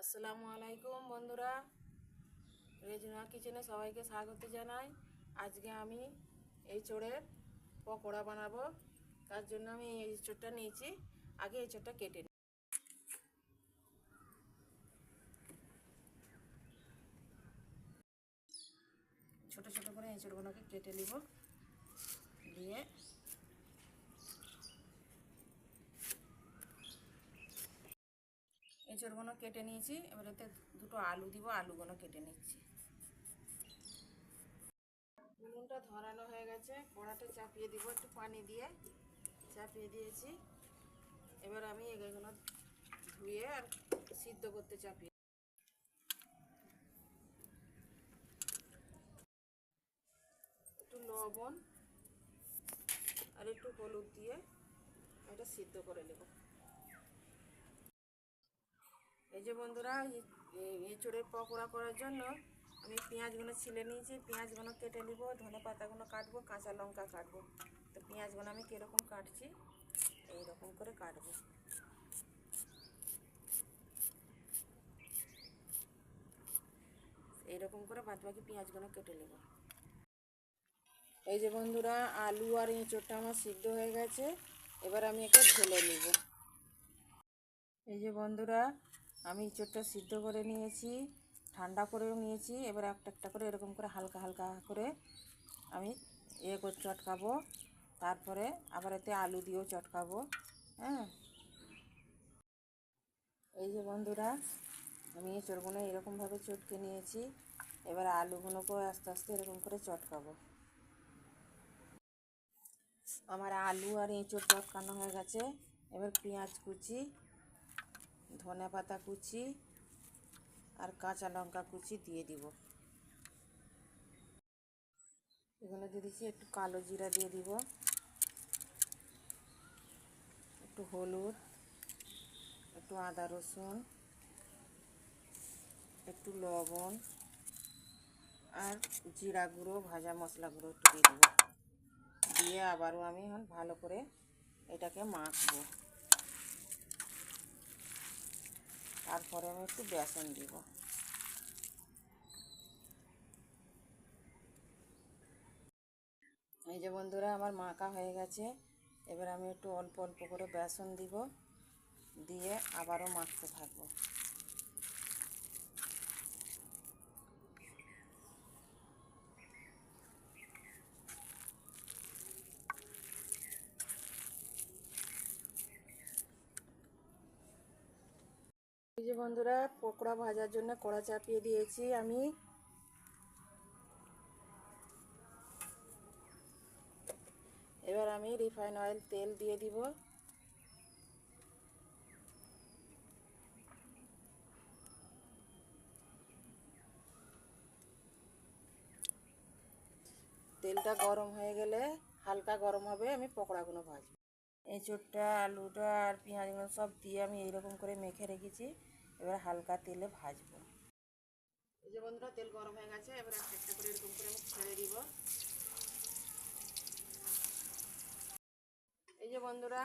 আসসালামু আলাইকুম বন্ধুরা, রেজনা কিচেনে সবাইকে স্বাগত জানাই। আজকে আমি এঁচোড়ের পকোড়া বানাবো। তার জন্য আমি এই এঁচোড়টা নিয়েছি। আগে এঁচোড়টা কেটে নিই। ছোট ছোট করে এঁচোড়গুলোকে কেটে নিব। দিয়ে এঁচোড়গুলো কেটে নিয়েছি। এবার এতে দুটো আলু দিব, আলুগুলো কেটে নিচ্ছি। উনুনটা ধরানো হয়ে গেছে, কড়াটা চাপিয়ে দিব, একটু পানি দিয়ে চাপিয়ে দিয়েছি। এবার আমি এগুলো ধুয়ে আর সিদ্ধ করতে চাপিয়ে একটু লবণ আর একটু হলুদ দিয়ে এটা সিদ্ধ করে নেব। এই যে বন্ধুরা, এঁচোড়ের পকোড়া করার জন্য আমি পেঁয়াজগুলো ছিলে নিয়েছি। পেঁয়াজগুলো কেটে নিব, ধনে পাতাগুলো কাটবো, কাঁচা লঙ্কা কাটবো। তো পেঁয়াজগুলো আমি কীরকম কাটছি, এইরকম করে কাটবো। এইরকম করে বাদ বাকি পেঁয়াজগুলো কেটে নেব। এই যে বন্ধুরা, আলু আর এঁচোড়টা আমার সিদ্ধ হয়ে গেছে। এবার আমি একে ঢেলে নিব। এই যে বন্ধুরা, আমি এঁচোড়টা সিদ্ধ করে নিয়েছি, ঠান্ডা করেও নিয়েছি। এবার একটা একটা করে এরকম করে হালকা হালকা করে আমি করে চটকাবো। তারপরে আবার এতে আলু দিয়েও চটকাবো। হ্যাঁ, এই যে বন্ধুরা, আমি এঁচোড়গুলো এরকমভাবে চটকে নিয়েছি। এবার আলুগুলোকেও আস্তে আস্তে এরকম করে চটকাবো। আমার আলু আর এঁচোড় চটকানো হয়ে গেছে। এবার পেঁয়াজ কুচি, ধনে পাতা কুচি আর কাঁচা লঙ্কা কুচি দিয়ে দিব। এগুলো দিয়ে দিচ্ছি। একটু কালো জিরা দিয়ে দিব, একটু হলুদ, একটু আদা রসুন, একটু লবণ আর জিরা গুঁড়ো, ভাজা মশলা গুঁড়ো একটু দিয়ে দেবো। দিয়ে আবারও আমি এখন ভালো করে এটাকে মাখবো। তারপরে আমি একটু বেসন দিব। এই যে বন্ধুরা, আমার মাখা হয়ে গেছে। এবার আমি একটু অল্প অল্প করে বেসন দিব, দিয়ে আবারও মাখতে থাকবো। এই যে বন্ধুরা, পকোড়া ভাজার জন্য কড়া চাপিয়ে দিয়েছি আমি। এবার আমি রিফাইন অয়েল তেল দিয়ে দিব। তেলটা গরম হয়ে গেলে, হালকা গরম হবে, আমি পকোড়াগুলো ভাজবো। এঁচোড়টা, আলুটা আর পেঁয়াজগুলো সব দিয়ে আমি এইরকম করে মেখে রেখেছি। এবার হালকা তেলে ভাজবো। এই যে বন্ধুরা, তেল গরম হয়ে গেছে। এবার একটা একটা করে এরকম করে আমি ছেড়ে দিব। এই যে বন্ধুরা,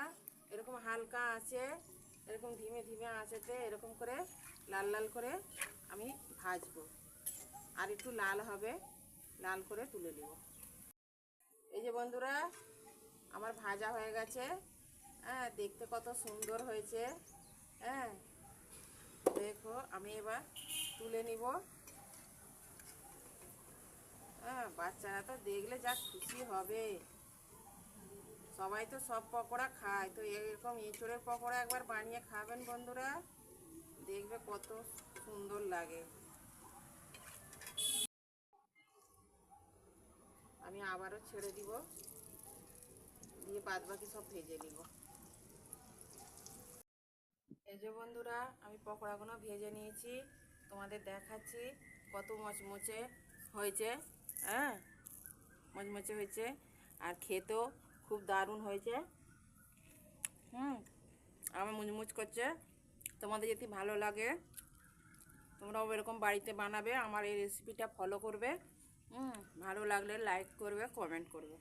এরকম হালকা আছে, এরকম ধিমে ধিমে আঁচেতে এরকম করে লাল লাল করে আমি ভাজবো। আর একটু লাল হবে, লাল করে তুলে নেব। এই যে বন্ধুরা, আমার ভাজা হয়ে গেছে। হ্যাঁ, দেখতে কত সুন্দর হয়েছে। হ্যাঁ, দেখো, আমি এবার তুলে নিব। হ্যাঁ, বাচ্চারা তো দেখলে যা খুশি হবে। সবাই তো সব পকোড়া খায়, তো এরকম এঁচোড়ের পকোড়া একবার বানিয়ে খাবেন বন্ধুরা, দেখবে কত সুন্দর লাগে। আমি আবারও ছেড়ে দিব, দিয়ে বাদ বাকি সব ভেজে নিব। এই যে বন্ধুরা, আমি পকোড়াগুলো ভেজে নিয়েছি, তোমাদের দেখাচ্ছি কত মচমচে হয়েছে। হ্যাঁ, মচমচে হয়েছে আর খেতেও খুব দারুণ হয়েছে। আমার মুচমুচ করছে। তোমাদের যদি ভালো লাগে, তোমরাও এরকম বাড়িতে বানাবে, আমার এই রেসিপিটা ফলো করবে। ভালো লাগলে লাইক করবে, কমেন্ট করবে।